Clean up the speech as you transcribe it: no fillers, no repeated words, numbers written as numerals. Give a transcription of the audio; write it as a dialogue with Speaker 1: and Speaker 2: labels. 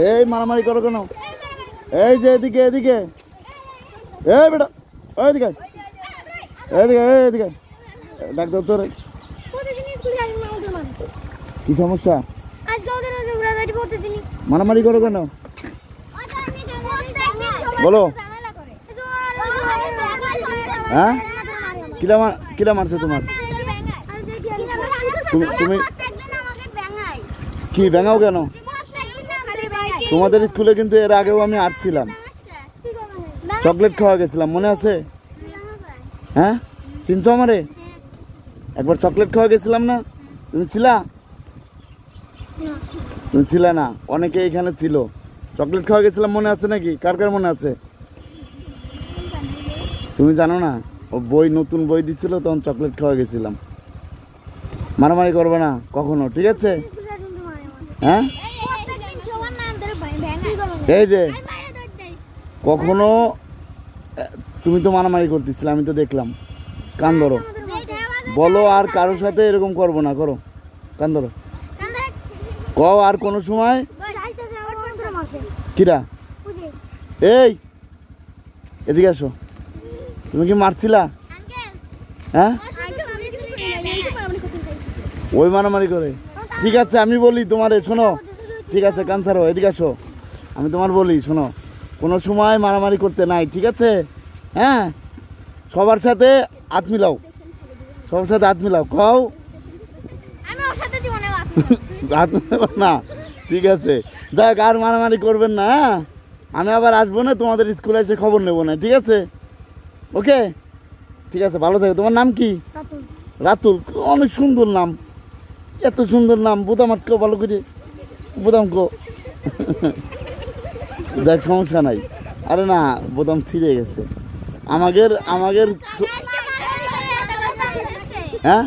Speaker 1: এই মারামারি করো কেন? এই যে এদিকে এদিকে, এই বেটা ওইদিকে এদিকে এদিকে ডাক দাও তোর। কি সমস্যা? মারামারি করো কেন বলো? হ্যাঁ কিলা মারছে তোমার? তুমি কি ব্যাঙাও কেন? তোমাদের স্কুলে কিন্তু এর আগেও আমি আসছিলাম, চকলেট খাওয়া গেছিলাম, মনে আছে? হ্যাঁ চিনছো আমারে? একবার চকলেট খাওয়া গেছিলাম না? তুমি ছিলা? তুমি ছিলে না, অনেকে এখানে ছিল। চকলেট খাওয়া গেছিলাম, মনে আছে নাকি? কার কার মনে আছে? তুমি জানো না? ও বই, নতুন বই দিছিল, তখন চকলেট খাওয়া গেছিলাম। মারামারি করবে না কখনো, ঠিক আছে? হ্যাঁ এই যে কখনো তুমি তো মারামারি করতেছিলে, আমি তো দেখলাম। কান ধরো, বলো আর কারোর সাথে এরকম করবো না, করো। কান ধরো, কও আর কোনো সময়। কিরা? এই এদিকে আসো। তুমি কি মারছিলা? হ্যাঁ ওই মারামারি করে? ঠিক আছে আমি বলি তোমারে, শোনো। ঠিক আছে কান ছাড়ো, এদিকে আসো। আমি তোমার বলি, শোনো, কোনো সময় মারামারি করতে নাই, ঠিক আছে? হ্যাঁ সবার সাথে হাত মিলাও, সবার সাথে হাত মিলাও। কও হাত মিলাও না, ঠিক আছে? যাক, আর মারামারি করবেন না। হ্যাঁ আমি আবার আসবো না, তোমাদের স্কুলে এসে খবর নেবো না, ঠিক আছে? ওকে ঠিক আছে, ভালো থাকো। তোমার নাম কি? রাতুল। অনেক সুন্দর নাম, এত সুন্দর নাম। বোতাম আটকো ভালো করে, বোতাম কো। যাক সমস্যা নাই। আরে না, বোতাম ছিঁড়ে গেছে আমাদের। হ্যাঁ